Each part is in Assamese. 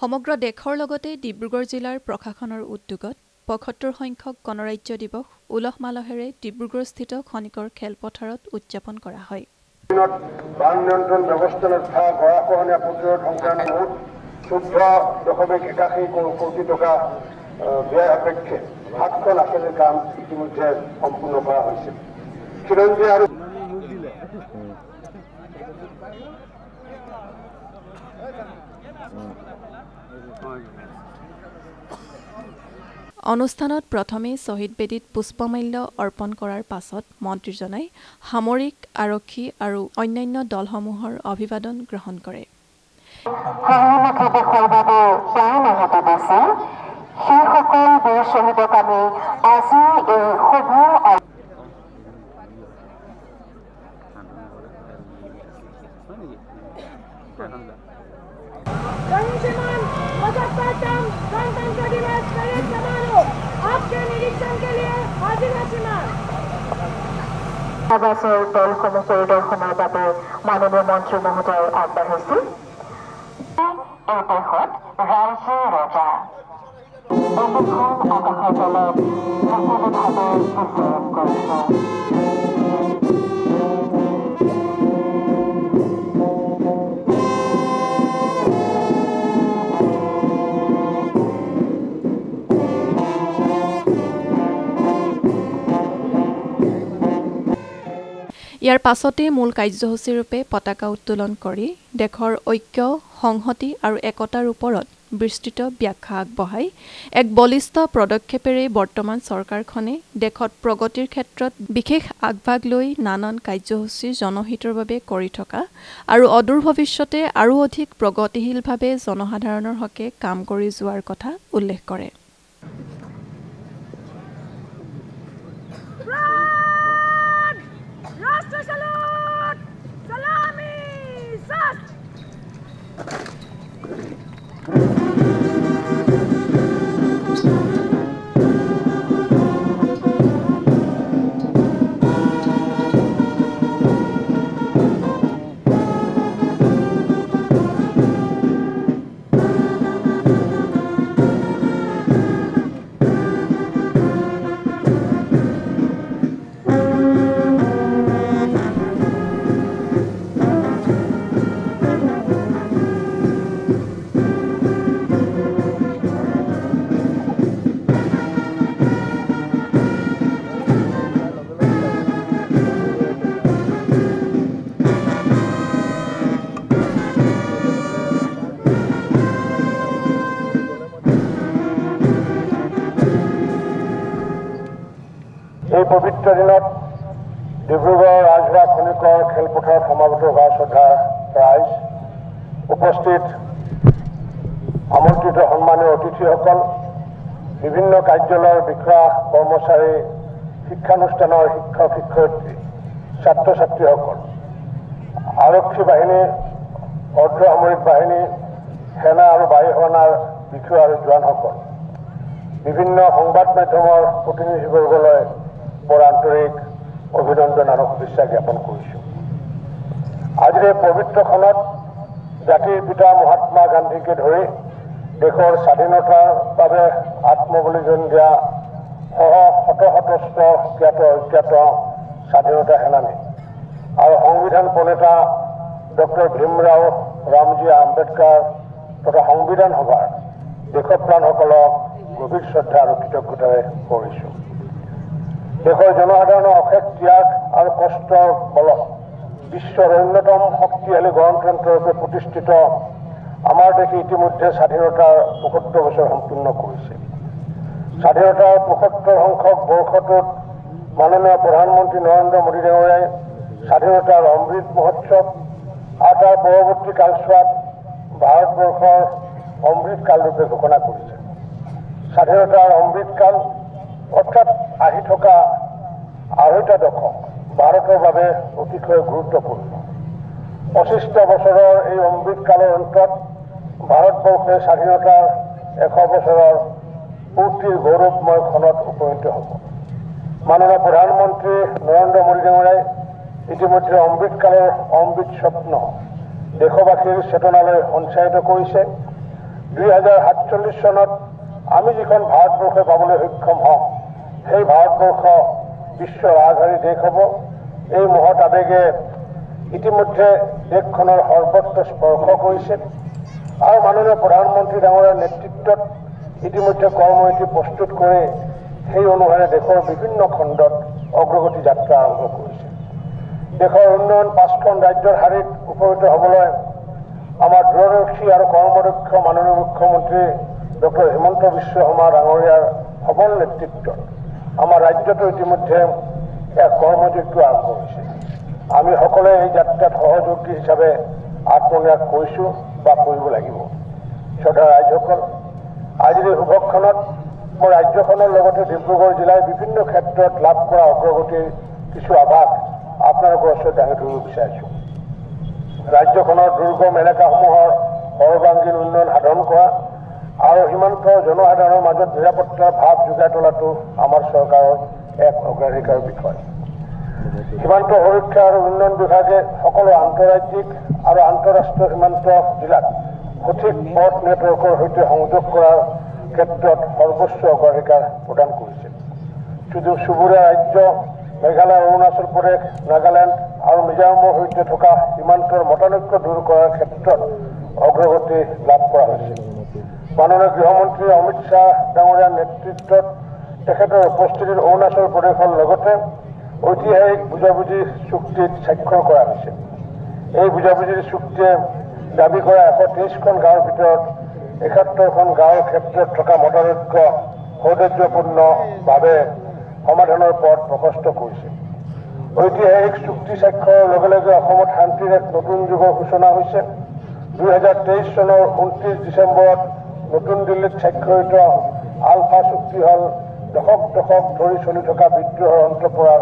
সমগ্ৰ দেশৰ লগতে ডিব্ৰুগড় জিলাৰ প্ৰশাসনৰ উদ্যোগত ৭৫ সংখ্যক গণৰাজ্য দিৱস উলহ মালহেৰে ডিব্ৰুগড়স্থিত খনিকৰ খেলপথাৰত উদযাপন কৰা হয়। বান নিয়ন্ত্ৰণ ব্যৱস্থা ৰক্ষা গৰাখহনীয়া প্ৰতিৰোধ সংক্ৰান্ত 14.81 কোটি টকা ব্যয় সাপেক্ষে 7খন আঁচনিৰ কাম ইতিমধ্যে সম্পূৰ্ণ কৰা হৈছে। খিলঞ্জীয়া আৰু অনুষ্ঠানত প্ৰথমে শ্বহীদ বেদীত পুষ্পমাল্য অৰ্পণ কৰাৰ পাছত মন্ত্ৰীজনাই সামৰিক, আৰক্ষী আৰু অন্যান্য দলসমূহৰ অভিবাদন গ্ৰহণ কৰে। দলসমূহ পৰিদৰ্শনৰ বাবে মাননীয় মন্ত্ৰী মহোদয় আগবাঢ়িছিল। এই দেশত ৰাইজে ৰজা আকাশৰ তলত মুকলিভাৱে বিচৰণ কৰিছে। ইয়াৰ পাছতে মূল কাৰ্যসূচীৰূপে পতাকা উত্তোলন কৰি দেশৰ ঐক্য, সংহতি আৰু একতাৰ ওপৰত বিস্তৃত ব্যাখ্যা আগবঢ়াই এক বলিষ্ঠ পদক্ষেপেৰে বৰ্তমান চৰকাৰখনে দেশত প্ৰগতিৰ ক্ষেত্ৰত বিশেষ আগভাগ লৈ নানান কাৰ্যসূচী জনহিতৰ বাবে কৰি থকা আৰু অদূৰ ভৱিষ্যতে আৰু অধিক প্ৰগতিশীলভাৱে জনসাধাৰণৰ হকে কাম কৰি যোৱাৰ কথা উল্লেখ কৰে। এই পবিত্ৰ দিনত ডিব্ৰুগড় ৰাজহুৱা খনিকৰ খেলপথাৰত সমাবেত হোৱা শ্ৰদ্ধাৰ ৰাইজ, উপস্থিত আমন্ত্ৰিত সন্মানীয় অতিথিসকল, বিভিন্ন কাৰ্যালয়ৰ বিষয়া, কৰ্মচাৰী, শিক্ষানুষ্ঠানৰ শিক্ষক শিক্ষয়িত্ৰী, ছাত্ৰ ছাত্ৰীসকল, আৰক্ষী বাহিনী, অৰ্ধসামৰিক বাহিনী, সেনা আৰু বায়ুসেনাৰ বিষয়া আৰু জোৱানসকল, বিভিন্ন সংবাদ মাধ্যমৰ প্ৰতিনিধিবৰ্গলৈ বৰ আন্তৰিক অভিনন্দন আৰু শুভেচ্ছা জ্ঞাপন কৰিছোঁ। আজিৰ এই পবিত্ৰখনত জাতিৰ পিতা মহাত্মা গান্ধীকে ধৰি দেশৰ স্বাধীনতাৰ বাবে আত্মবলিদান দিয়া শত জ্ঞাত অজ্ঞাত স্বাধীনতা সেনানী আৰু সংবিধান প্ৰণেতা ডক্টৰ ভীমৰাও ৰামজী আম্বেদকাৰ তথা সংবিধান সভাৰ দেশপ্ৰাণসকলক গভীৰ শ্ৰদ্ধা আৰু কৃতজ্ঞতাৰে কৰিছোঁ। দেশৰ জনসাধাৰণৰ অশেষ ত্যাগ আৰু কষ্টৰ ফলত বিশ্বৰ অন্যতম শক্তিশালী গণতন্ত্ৰৰূপে প্ৰতিষ্ঠিত আমাৰ দেশে ইতিমধ্যে স্বাধীনতাৰ ৭৫ বছৰ সম্পূৰ্ণ কৰিছে। স্বাধীনতাৰ ৭৫ সংখ্যক বৰ্ষটোত মাননীয় প্ৰধানমন্ত্ৰী নৰেন্দ্ৰ মোদী ডাঙৰীয়াই স্বাধীনতাৰ অমৃত মহোৎসৱ আৰু তাৰ পৰৱৰ্তী কালছোৱাত ভাৰতবৰ্ষৰ অমৃতকালৰূপে ঘোষণা কৰিছে। স্বাধীনতাৰ অমৃতকাল অৰ্থাৎ আহি থকা আঢ়ৈটা দশক ভাৰতৰ বাবে অতিশয় গুৰুত্বপূৰ্ণ। ২৫ বছৰৰ এই অমৃতকালৰ অন্তত ভাৰতবৰ্ষই স্বাধীনতাৰ ১০০ বছৰৰ পূৰ্তিৰ গৌৰৱময় ক্ষণত উপনীত হ'ব। মাননীয় প্ৰধানমন্ত্ৰী নৰেন্দ্ৰ মোদী ডাঙৰীয়াই ইতিমধ্যে অমৃতকালৰ অমৃত স্বপ্ন দেশবাসীৰ চেতনালৈ সঞ্চাৰিত কৰিছে। 2047 চনত আমি যিখন ভাৰতবৰ্ষ পাবলৈ সক্ষম হম সেই ভাৰতবৰ্ষ বিশ্বৰ আগশাৰী দেশ হ'ব। এই মহৎ আবেগে ইতিমধ্যে দেশখনৰ সৰ্বত্ৰ স্পৰ্শ কৰিছে আৰু মাননীয় প্ৰধানমন্ত্ৰী ডাঙৰীয়াৰ নেতৃত্বত ইতিমধ্যে কৰ্মসূচী প্ৰস্তুত কৰি সেই অনুসাৰে দেশৰ বিভিন্ন খণ্ডত অগ্ৰগতি যাত্ৰা আৰম্ভ কৰিছে। দেশৰ উন্নয়ন 5খন ৰাজ্যৰ শাৰীত উপনীত হ'বলৈ আমাৰ দূৰদৰ্শী আৰু কৰ্মদক্ষ মাননীয় মুখ্যমন্ত্ৰী ডক্টৰ হিমন্ত বিশ্ব শৰ্মা ডাঙৰীয়াৰ সবল নেতৃত্বত আমাৰ ৰাজ্যটো ইতিমধ্যে এক কৰ্মযজ্ঞ আৰম্ভ হৈছে। আমি সকলোৱে এই যাত্ৰাত সহযোগী হিচাপে আত্মনিয়োগ কৰিছোঁ বা কৰিব লাগিব। শ্ৰদ্ধা ৰাইজসকল, আজিৰ এই শুভক্ষণত মই ৰাজ্যখনৰ লগতে ডিব্ৰুগড় জিলাৰ বিভিন্ন ক্ষেত্ৰত লাভ কৰা অগ্ৰগতিৰ কিছু আভাস আপোনালোকৰ ওচৰত দাঙি ধৰিব বিচাৰিছোঁ। ৰাজ্যখনৰ দুৰ্গম এলেকাসমূহৰ সৰ্বাংগীন উন্নয়ন সাধন কৰা আৰু সীমান্তৰ জনসাধাৰণৰ মাজত নিৰাপত্তাৰ ভাৱ যোগাই তোলাটো আমাৰ চৰকাৰৰ এক অগ্ৰাধিকাৰ বিষয়। সীমান্ত সুৰক্ষা আৰু উন্নয়ন বিভাগে সকলো আন্তঃৰাজ্যিক আৰু আন্তঃৰাষ্ট্ৰীয় সীমান্ত জিলাত সঠিক পথ নেটৱৰ্কৰ সৈতে সংযোগ কৰাৰ ক্ষেত্ৰত সৰ্বোচ্চ অগ্ৰাধিকাৰ প্ৰদান কৰিছে। চুবুৰীয়া ৰাজ্য মেঘালয়, অৰুণাচল প্ৰদেশ, নাগালেণ্ড আৰু মিজোৰামৰ সৈতে থকা সীমান্তৰ মতানৈক্য দূৰ কৰাৰ ক্ষেত্ৰত অগ্ৰগতি লাভ কৰা হৈছে। মাননীয় গৃহমন্ত্ৰী অমিত শ্বাহ ডাঙৰীয়াৰ নেতৃত্বত তেখেতৰ উপস্থিতিত অৰুণাচল প্ৰদেশৰ লগতে ঐতিহাসিক বুজাবুজি চুক্তিত স্বাক্ষৰ কৰা হৈছে। এই বুজাবুজিৰ চুক্তিয়ে দাবী কৰা 123খন গাঁৱৰ ভিতৰত 71খন গাঁৱৰ ক্ষেত্ৰত থকা মতানৈক্য সৌন্দৰ্যপূৰ্ণভাৱে সমাধানৰ পথ প্ৰশস্ত কৰিছে। ঐতিহাসিক চুক্তি স্বাক্ষৰৰ লগে লগে অসমত শান্তিৰ এক নতুন যুগৰ সূচনা হৈছে। 2023 চনৰ 29 ডিচেম্বৰত নতুন দিল্লীত স্বাক্ষৰিত আলফা চুক্তি হ'ল দশক ধৰি চলি থকা বিদ্ৰোহৰ অন্ত পৰাৰ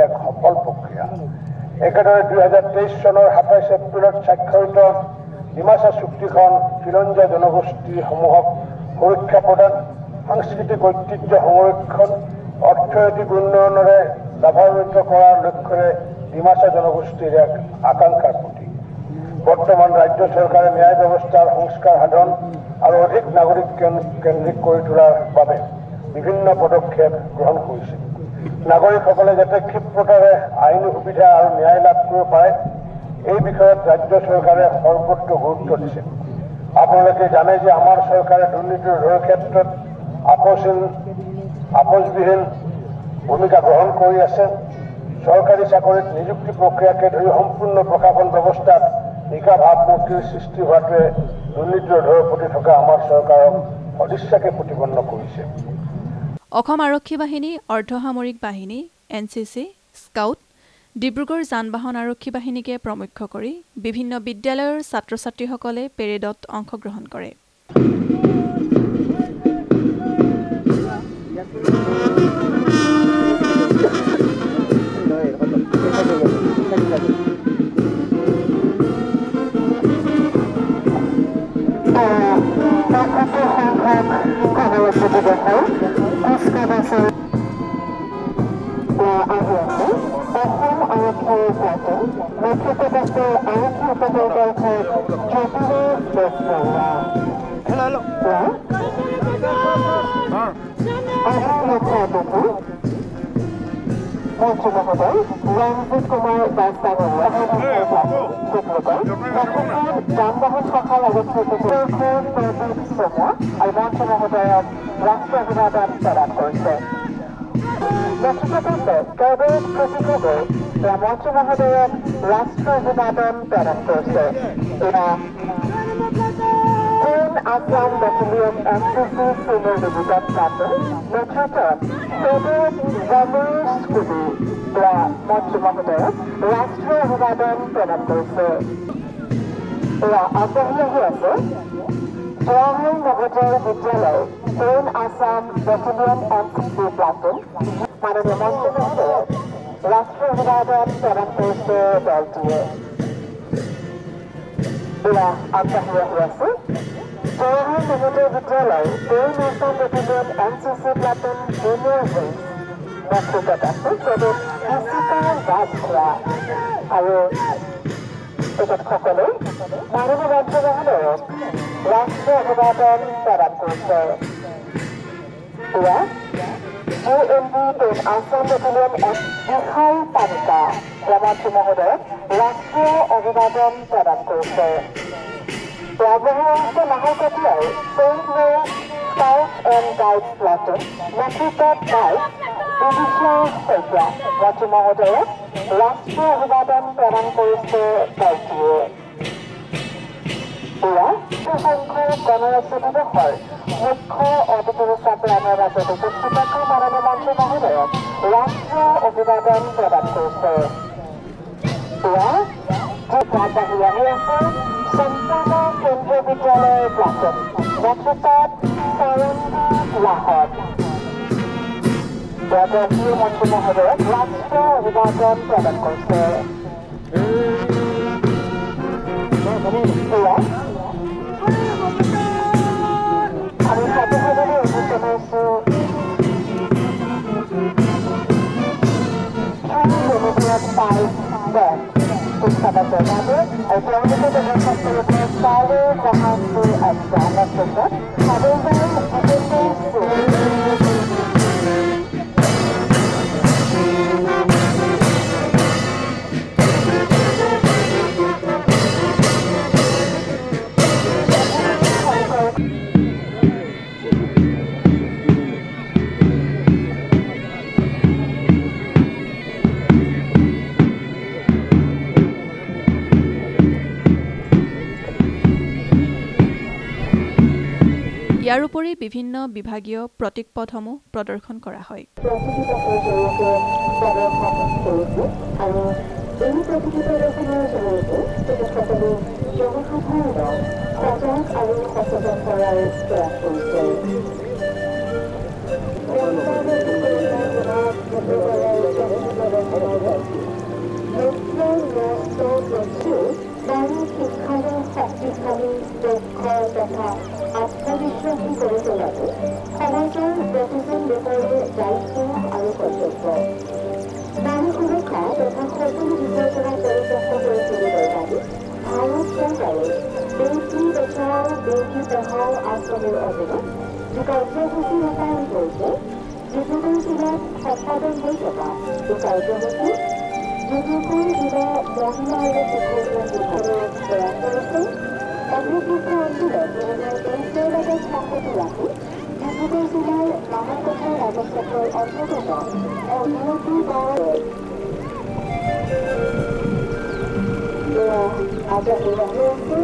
এক সফল প্ৰক্ৰিয়া। একেদৰে 2023 চনৰ 27 এপ্ৰিলত স্বাক্ষৰিত ডিমাছা চুক্তিখন খিলঞ্জীয়া জনগোষ্ঠীসমূহক সুৰক্ষা প্ৰদান, সাংস্কৃতিক ঐতিহ্য সংৰক্ষণ, অৰ্থনৈতিক উন্নয়নেৰে লাভান্বিত কৰাৰ লক্ষ্যৰে ডিমাছা জনগোষ্ঠীৰ এক আকাংক্ষাৰ প্ৰতীক। বৰ্তমান ৰাজ্য চৰকাৰে ন্যায় ব্যৱস্থাৰ সংস্কাৰ সাধন আৰু অধিক নাগৰিক কেন্দ্ৰিক কৰি তোলাৰ বাবে বিভিন্ন পদক্ষেপ গ্ৰহণ কৰিছে। নাগৰিকসকলে যাতে ক্ষিপ্ৰতাৰে আইনী সুবিধা আৰু ন্যায় লাভ কৰিব পাৰে এই বিষয়ত ৰাজ্য চৰকাৰে সৰ্বত্ৰ গুৰুত্ব দিছে। আপোনালোকে জানে যে আমাৰ চৰকাৰে দুৰ্নীতি ৰোধৰ ক্ষেত্ৰত আপোচবিহীন ভূমিকা গ্ৰহণ কৰি আছে। চৰকাৰী চাকৰিত নিযুক্তি প্ৰক্ৰিয়াকে ধৰি সম্পূৰ্ণ প্ৰশাসন ব্যৱস্থাত নিকা ভাৱমূৰ্তিৰ সৃষ্টি হোৱাটোৱে দুৰ্নীতি ৰোধৰ প্ৰতি থকা আমাৰ চৰকাৰক সদিচ্ছাকে প্ৰতিপন্ন কৰিছে। অসম আৰক্ষী বাহিনী, অৰ্ধসামৰিক বাহিনী, NCC, স্কাউট, ডিব্ৰুগড় যান-বাহন আৰক্ষী বাহিনীকে প্ৰমুখ্য কৰি বিভিন্ন বিদ্যালয়ৰ ছাত্ৰ-ছাত্ৰীসকলে পেৰেডত অংশগ্ৰহণ কৰে। যান-বাহন শাখাৰ আৰু মন্ত্ৰী মহোদয়ক ৰাষ্ট্ৰীয় অভিবাদন প্ৰদান কৰিছে। নেতৃত্বত কেবিনেট সচিবে মন্ত্ৰী মহোদয়ক ৰাষ্ট্ৰীয় অভিবাদন প্ৰদান কৰিছে। Assam battalion NCC senior division curtailed নেতৃত্বত কেবিনেট ৰমেশ কুবি মন্ত্ৰী মহোদয়ক ৰাষ্ট্ৰীয় অভিবাদন প্ৰদান কৰিছে। আগবাঢ়ি আহি আছে জৱাহৰ নৱোদয় বিদ্যালয় আসাম বেটেলিয়ন NCC প্লাটুন মাননীয় মন্ত্ৰী মহোদয়ক ৰাষ্ট্ৰীয় অভিবাদন প্ৰদান কৰিছে দলটিয়ে। আগবাঢ়ি আহি আছে জৱাহৰ নৱোদয় বিদ্যালয় Assam battalion NCC platoon junior wings নেতৃত্বত আছে কেডেট ঋষিকা ৰাজখোৱা আৰু তেখেতসকলে মাননীয় মন্ত্ৰী মহোদয়ক রাষ্ট্রীয় অভিবাদন প্রদান করেছে। JMB 10 আসাম বেটালিয়ন এক বিশাল তালিকা গ্রামমন্ত্রী মহোদয় রাষ্ট্রীয় অভিবাদন প্রদান করেছে। রাজধানী নাহরকটিয়ায় Saint Mary's scout and guide platoon নেতৃত্বত গাইড বিদিশা শইকীয়া মন্ত্রী মহোদয়ে রাষ্ট্রীয় অভিবাদন প্রদান করেছে দলটিয়ে। সংখ্যক গণরাজ্য দিবসৰ মুখ্য অতিথি হিচাপে আমাৰ ৰাজ্যত উপস্থিত থকা মাননীয় মন্ত্ৰী মহোদয়ক ৰাষ্ট্ৰীয় অভিবাদন প্ৰদান কৰিছে। আগবাঢ়ি আহি আছে সম্পূৰ্ণ কেন্দ্ৰীয় বিদ্যালয়ৰ প্লাটুন নেতৃত্বত চৰণদীপ লাহন। ৰাজ্যীয় মন্ত্ৰী মহোদয়ক ৰাষ্ট্ৰীয় অভিবাদন প্ৰদান কৰিছে। আমি সাধাৰণতে অনুষ্ঠানছো শিক্ষাগতৰ বাবে আৰু তেওঁলোকে ব্যৱস্থা কৰিব চাৰি জাহাজী আজ্ঞা নেতৃত্বত ইয়াৰ উপৰি বিভিন্ন বিভাগীয় প্ৰতীকপথসমূহ প্ৰদৰ্শন কৰা হয়। শক্তিশালী দক্ষ তথা আত্মবিশ্বাসী কৰি তোলাটো সমাজৰ প্ৰতিজন লোকৰে দায়িত্ব আৰু কৰ্তব্য। নাৰী সুৰক্ষা তথা সকলো দিশৰ পৰা পৰিচালিত কৰি তুলিবৰ বাবে ভাৰত চৰকাৰে বেটি বচাও বেটি পঢ়াও আঁচনিৰ অধীনত যি কাৰ্যসূচী ৰূপায়ণ কৰিছে, ডিব্ৰুগড় জিলাত সম্পাদন হৈ থকা এই কাৰ্যসূচী ডিব্ৰুগড় জিলা মহিলা আৰু শিশু বিভাগৰ প্ৰয়াস কৰিছে। অগ্নিশিক্ষা অঞ্চলত 2023 লগত সংগতি ৰাখি ডিব্ৰুগড় জিলাৰ নাহৰকটা ৰাজপথৰ অন্তৰ্গত অভিনতী গাঁৱৰ আগবাঢ়ি আহি আছে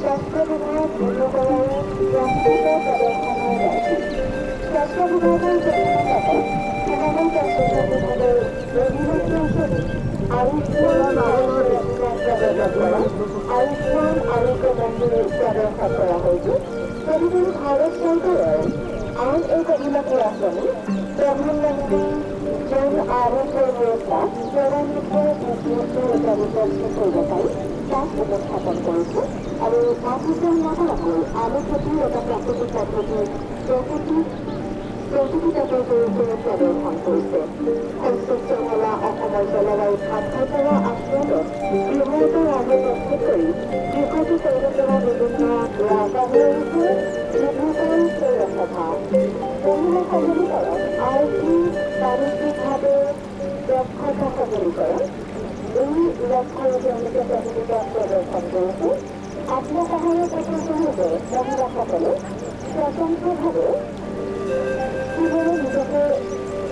স্বাস্থ্য বিভাগ ডিব্ৰুগড়ৰ ব্যক্তিগত প্ৰদৰ্শনৰ দায়িত্ব। স্বাস্থ্য বিভাগৰ জৰিয়তে সমগ্ৰ স্বাস্থ্য বিভাগৰ অভিনতী অঞ্চলত আয়ুষ্মান আৰোগ্য মন্দিৰ প্ৰদৰ্শন কৰা হৈছে। তদুপৰি ভাৰত চৰকাৰৰ আন এক অভিনতী আঁচনি প্ৰধানমন্ত্ৰী জন আৰোগ্য যোজনা প্ৰধানমন্ত্ৰী উপস্থিত কৰিব পাৰি তাক উপস্থাপন কৰিছে আৰু মাটিজন নকৰাকৈ আলু খেতিৰ এটা প্ৰাকৃতিক পদ্ধতিৰ প্ৰকৃতিগত জৰিয়তে প্ৰদৰ্শন কৰিছে। শস্য শৃংখলা অসমৰ জলবায়ুত খাপ খাই পৰা আশ্ৰয়ত গৃহৰ আলু প্ৰস্তুত কৰি কৃষকে কৰিব পৰা বিভিন্ন ৰাজধানী হৈছে ডিব্ৰুগড় পৌৰসভা। মহিলা সবলীকৰণ আৰ্থিক বাণিজ্যিকভাৱে দক্ষতা সবলীকৰণ এই লক্ষ্যৰে তেওঁলোকে প্ৰতিযোগিতা প্ৰদৰ্শন কৰিছে। আত্মসহায়ক গোটৰ জৰিয়তে মহিলাসকলে স্বতন্ত্ৰভাৱে কিদৰে নিজকে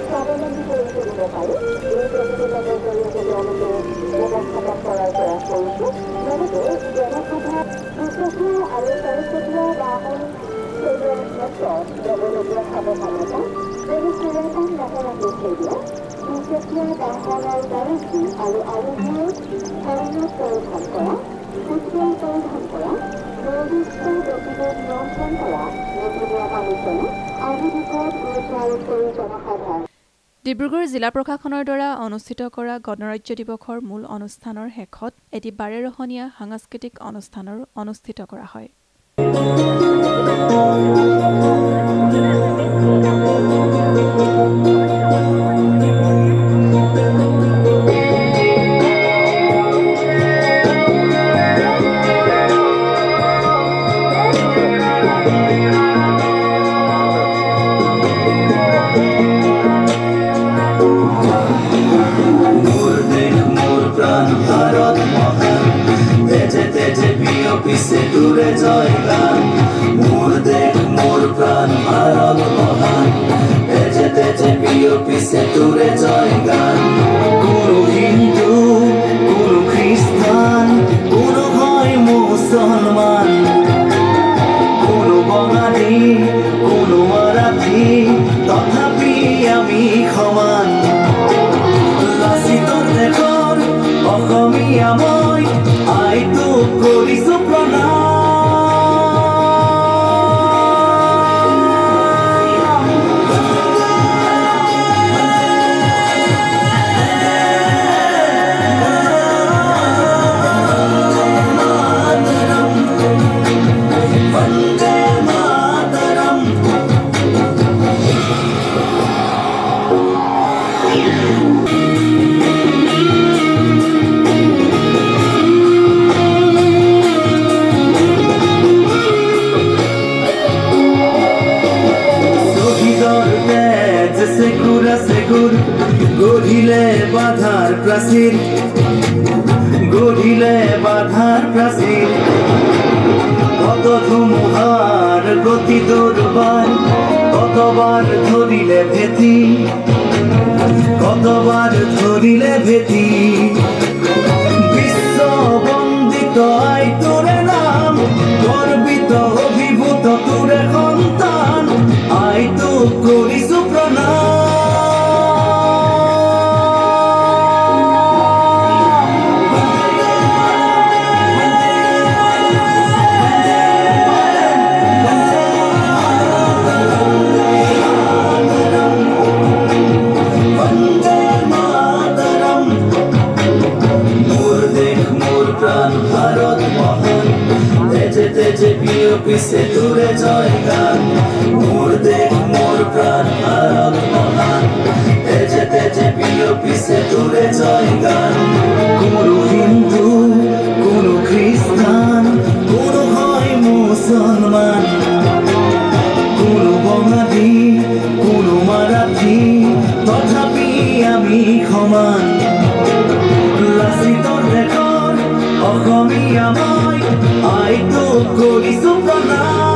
স্বাৱলম্বী কৰি তুলিব পাৰি এই প্ৰতিযোগিতাৰ জৰিয়তে তেওঁলোকে ব্যৱস্থাপন কৰাৰ প্ৰয়াস কৰিছে। লগতে জনসভা দুচকীয়া আৰু চাৰিচকীয়া বাহন চলোৱাৰ ক্ষেত্ৰত ল'বলগীয়া সাৱধানতা যেনে সুৰক্ষণ নকৰাকৈ চলোৱা, দুচকীয়া বাহনৰ গাড়ী আৰু আৰোহীৰ হেলমেট পৰিধান কৰা, ফুটবল পৰিধান কৰা, নিৰ্দিষ্ট গতিবেগ নিয়ন্ত্ৰণ কৰা, নীতি নিয়ম মানি চলা আদি দিশত গুৰুত্ব আৰোপ কৰি জনসাধাৰণ ডিব্ৰুগড় জিলা প্ৰশাসনৰ দ্বাৰা অনুষ্ঠিত কৰা গণৰাজ্য দিৱসৰ মূল অনুষ্ঠানৰ শেষত এটি বাৰেৰহণীয়া সাংস্কৃতিক অনুষ্ঠানৰ অনুষ্ঠিত কৰা হয়। পিছে তোৰে জয় গান কোনো হিন্দু কোনো খ্ৰীষ্টান কোনো হয় মুছলমান কোনো বঙালী কোনো মাৰাঠী তথাপি আমি সমান লাচিতৰ দেশৰ অসমীয়া মই আইটোক কৰিছো প্ৰণাম গঢ়িলে বাধাৰ প্ৰাচীৰ গঢ়িলে বাধাৰ প্ৰাচীৰ কত ধুমুহাৰ গতি দুৰ্বাৰ কতবাৰ ধৰিলে ভেটি কতবাৰ ধৰিলে ভেটি বিশ্ব বন্দিত আই তোৰে নাম গৰ্বিত অভিভূত তোৰে সন্তান আই তোক কৰিছো প্ৰণাম পিছে তোৰে জয় গান মোৰ দেশ মোৰ প্ৰাণ ভাৰত মহান তেজে তেজে প্ৰিয় পিছে তোৰে জয় গান কোনো হিন্দু কোনো খ্ৰীষ্টান কোনো হয় মুছলমান কোনো বঙালী কোনো মাৰাঠী তথাপি আমি সমান লাচিতৰ দেশৰ অসমীয়া মই আইটোক কৰিছো প্ৰণাম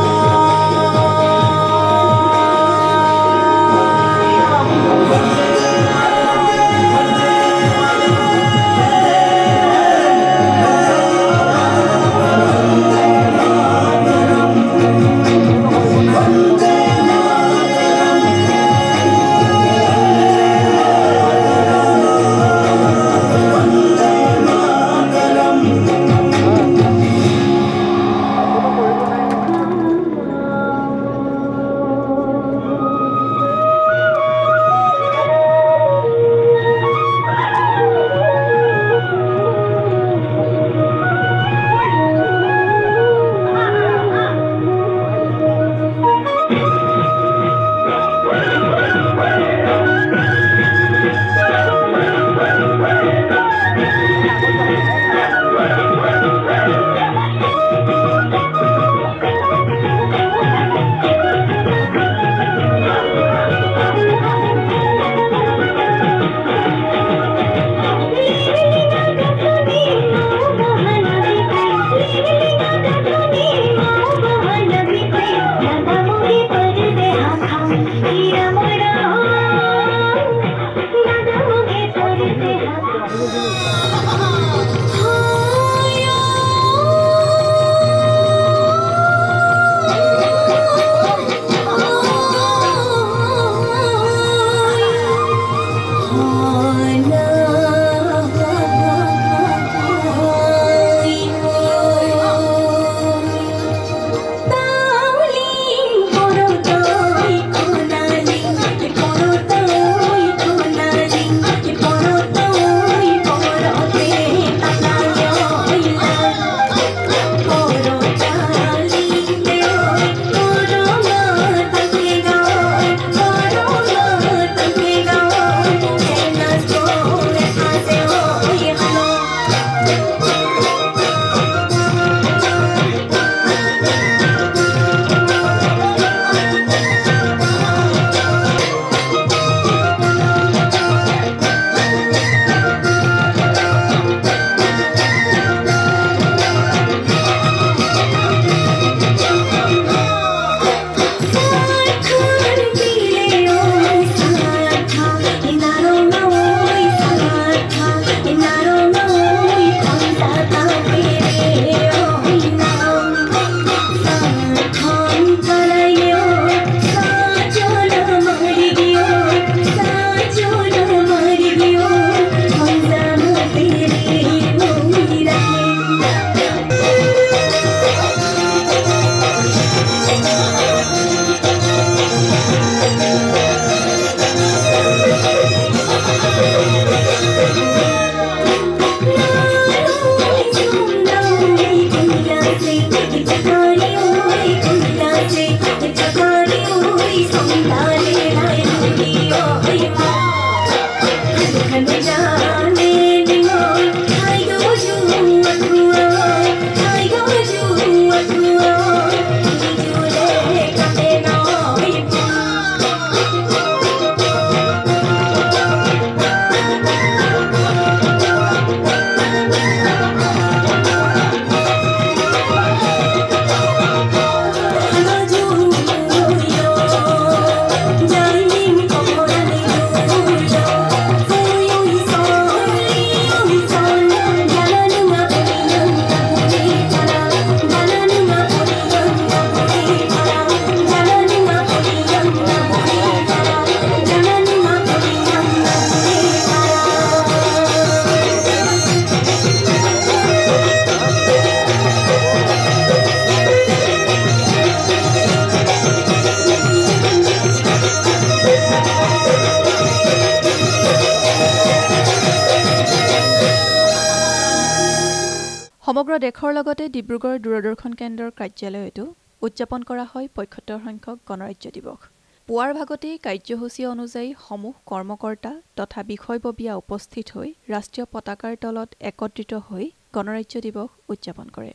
সমগ্ৰ দেশৰ লগতে ডিব্ৰুগড় দূৰদৰ্শন কেন্দ্ৰৰ কাৰ্যালয়তো উদযাপন কৰা হয় ৭৫ সংখ্যক গণৰাজ্য দিৱস। পুৱাৰ ভাগতেই কাৰ্যসূচী অনুযায়ী সমূহ কৰ্মকৰ্তা তথা বিষয়ববীয়া উপস্থিত হৈ ৰাষ্ট্ৰীয় পতাকাৰ তলত একত্ৰিত হৈ গণৰাজ্য দিৱস উদযাপন কৰে।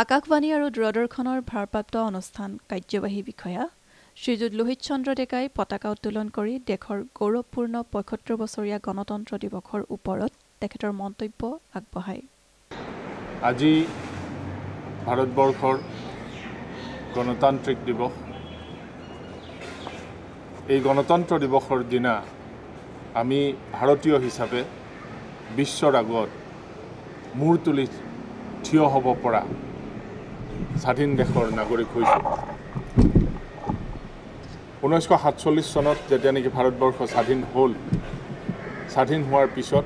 আকাশবাণী আৰু দূৰদৰ্শনৰ ভাৰপ্ৰাপ্ত অনুষ্ঠান কাৰ্যবাহী বিষয়া শ্ৰীযুত লোহিত চন্দ্ৰ ডেকাই পতাকা উত্তোলন কৰি দেশৰ গৌৰৱপূৰ্ণ ৭৫ বছৰীয়া গণতন্ত্ৰ দিৱসৰ ওপৰত তেখেতৰ মন্তব্য আগবঢ়ায়। আজি ভাৰতবৰ্ষৰ গণতান্ত্ৰিক দিৱস। এই গণতন্ত্ৰ দিৱসৰ দিনা আমি ভাৰতীয় হিচাপে বিশ্বৰ আগত মূৰ তুলি থিয় হ'ব পৰা স্বাধীন দেশৰ নাগৰিক হৈছোঁ। 1947 চনত যেতিয়া নেকি ভাৰতবৰ্ষ স্বাধীন হ'ল, স্বাধীন হোৱাৰ পিছত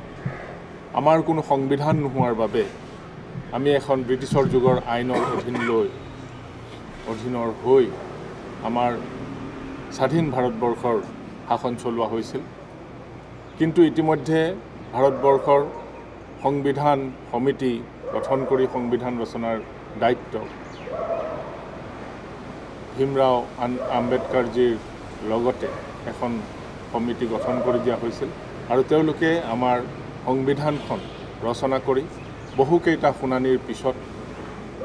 আমাৰ কোনো সংবিধান নোহোৱাৰ বাবে আমি এখন ব্ৰিটিছৰ যুগৰ আইনৰ অধীনৰ হৈ আমাৰ স্বাধীন ভাৰতবৰ্ষৰ শাসন চলোৱা হৈছিল। কিন্তু ইতিমধ্যে ভাৰতবৰ্ষৰ সংবিধান সমিতি গঠন কৰি সংবিধান ৰচনাৰ দায়িত্ব ভীমৰাও আম্বেদকাৰজীৰ লগতে এখন সমিতি গঠন কৰি দিয়া হৈছিল আৰু তেওঁলোকে আমাৰ সংবিধানখন ৰচনা কৰি বহুকেইটা শুনানিৰ পিছত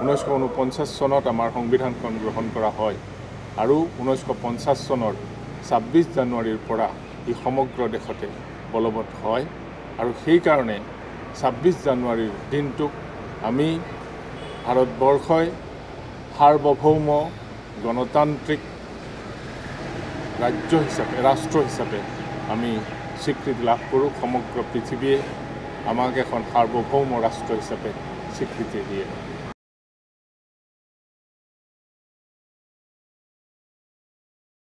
1949 চনত আমাৰ সংবিধানখন গ্ৰহণ কৰা হয় আৰু 1950 চনৰ 26 জানুৱাৰীৰ পৰা ই সমগ্ৰ দেশতে বলবৎ হয় আৰু সেইকাৰণে 26 জানুৱাৰীৰ দিনটোক আমি ভাৰতবৰ্ষই সাৰ্বভৌম গণতান্ত্ৰিক ৰাষ্ট্ৰ হিচাপে আমি স্বীকৃতি লাভ কৰোঁ। সমগ্ৰ পৃথিৱীয়ে আমাক এখন সাৰ্বভৌম ৰাষ্ট্ৰ হিচাপে স্বীকৃতি দিয়ে।